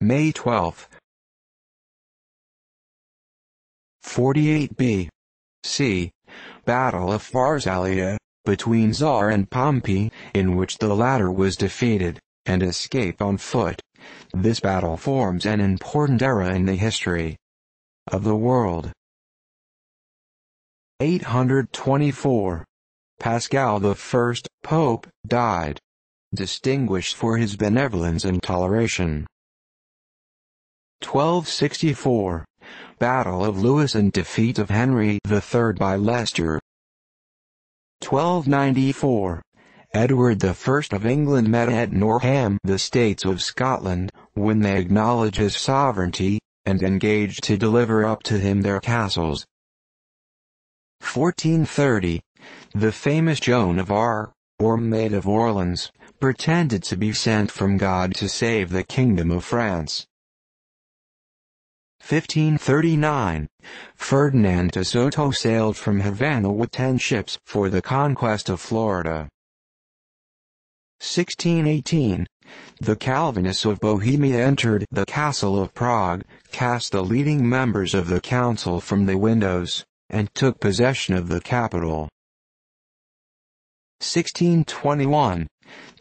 May 12. 48 B.C. Battle of Pharsalia, between Tsar and Pompey, in which the latter was defeated, and escaped on foot. This battle forms an important era in the history of the world. 824. Pascal I, Pope, died. Distinguished for his benevolence and toleration. 1264. Battle of Lewes and defeat of Henry III by Leicester. 1294. Edward I of England met at Norham the States of Scotland, when they acknowledged his sovereignty, and engaged to deliver up to him their castles. 1430. The famous Joan of Arc, or Maid of Orleans, pretended to be sent from God to save the Kingdom of France. 1539. Ferdinand de Soto sailed from Havana with 10 ships for the conquest of Florida. 1618. The Calvinists of Bohemia entered the Castle of Prague, cast the leading members of the council from the windows, and took possession of the capital. 1621.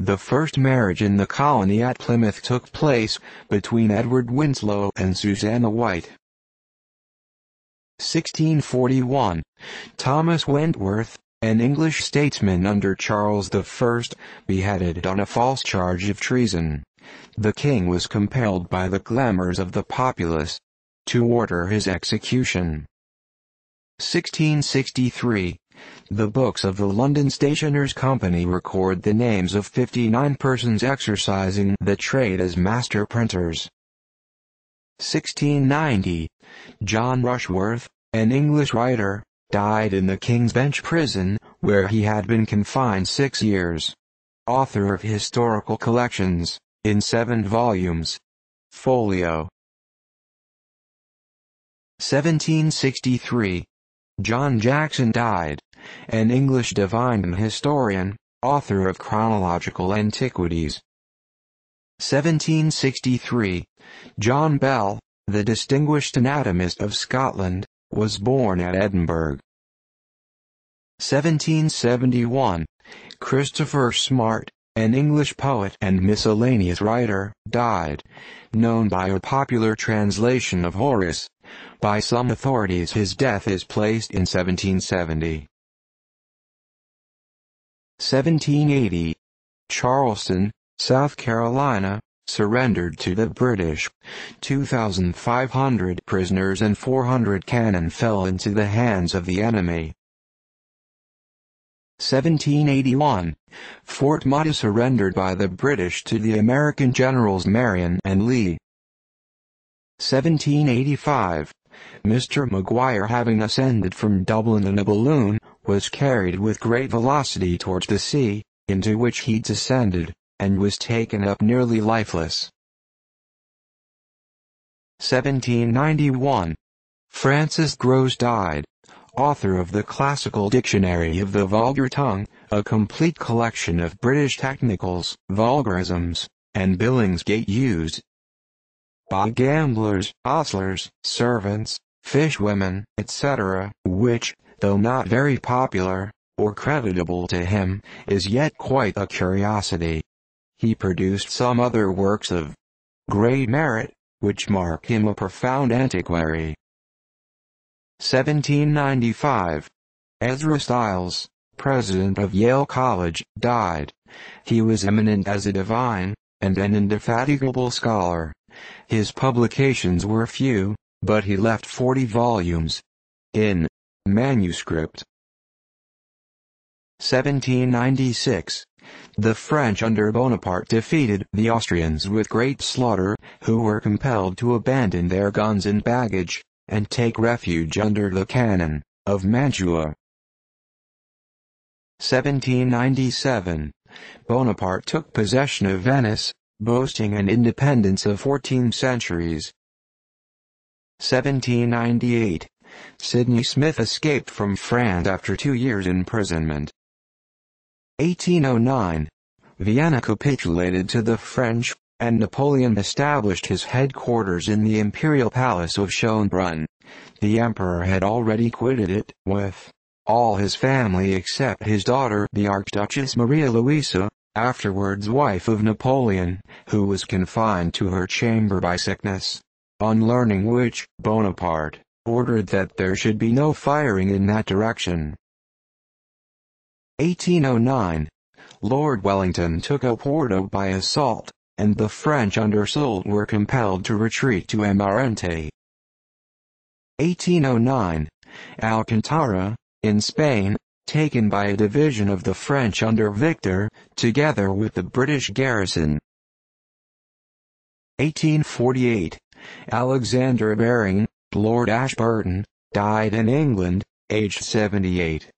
The first marriage in the colony at Plymouth took place, between Edward Winslow and Susanna White. 1641. Thomas Wentworth, an English statesman under Charles I, beheaded on a false charge of treason. The king was compelled by the clamors of the populace to order his execution. 1663. The books of the London Stationers' Company record the names of 59 persons exercising the trade as master printers. 1690. John Rushworth, an English writer, died in the King's Bench prison, where he had been confined 6 years. Author of historical collections, in 7 volumes. Folio. 1763. John Jackson died. An English divine and historian, author of chronological antiquities. 1763. John Bell, the distinguished anatomist of Scotland, was born at Edinburgh. 1771. Christopher Smart, an English poet and miscellaneous writer, died. Known by a popular translation of Horace. By some authorities his death is placed in 1770. 1780. Charleston, South Carolina, surrendered to the British. 2,500 prisoners and 400 cannon fell into the hands of the enemy. 1781. Fort Muddy surrendered by the British to the American generals Marion and Lee. 1785. Mr. Maguire, having ascended from Dublin in a balloon, was carried with great velocity towards the sea, into which he descended, and was taken up nearly lifeless. 1791. Francis Grose died. Author of the Classical Dictionary of the Vulgar Tongue, a complete collection of British technicals, vulgarisms, and Billingsgate used by gamblers, ostlers, servants, fishwomen, etc., which, though not very popular, or creditable to him, is yet quite a curiosity. He produced some other works of great merit, which mark him a profound antiquary. 1795. Ezra Stiles, president of Yale College, died. He was eminent as a divine, and an indefatigable scholar. His publications were few, but he left 40 volumes in manuscript. 1796. The French under Bonaparte defeated the Austrians with great slaughter, who were compelled to abandon their guns and baggage, and take refuge under the cannon of Mantua. 1797. Bonaparte took possession of Venice, boasting an independence of 14 centuries. 1798. Sidney Smith escaped from France after 2 years' imprisonment. 1809. Vienna capitulated to the French, and Napoleon established his headquarters in the imperial palace of Schönbrunn. The emperor had already quitted it, with all his family except his daughter the Archduchess Maria Louisa, afterwards wife of Napoleon, who was confined to her chamber by sickness. On learning which, Bonaparte ordered that there should be no firing in that direction. 1809. Lord Wellington took Oporto by assault, and the French under Soult were compelled to retreat to Amarante. 1809. Alcantara, in Spain, taken by a division of the French under Victor, together with the British garrison. 1848. Alexander Baring, Lord Ashburton, died in England, aged 78.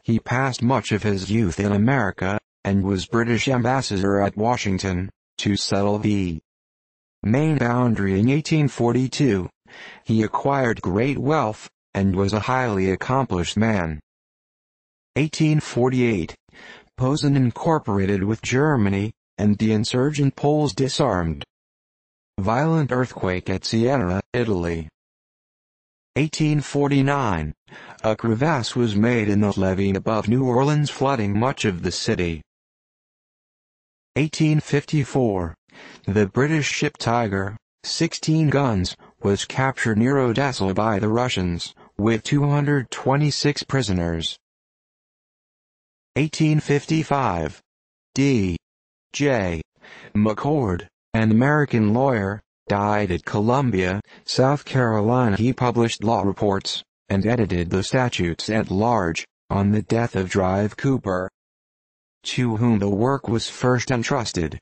He passed much of his youth in America, and was British ambassador at Washington, to settle the Maine boundary in 1842. He acquired great wealth, and was a highly accomplished man. 1848. Posen incorporated with Germany, and the insurgent Poles disarmed. Violent earthquake at Siena, Italy. 1849. A crevasse was made in the levee above New Orleans, flooding much of the city. 1854. The British ship Tiger, 16 guns, was captured near Odessa by the Russians, with 226 prisoners. 1855. D. J. McCord, an American lawyer, died at Columbia, South Carolina. He published law reports, and edited the statutes at large, on the death of Drive Cooper, to whom the work was first entrusted.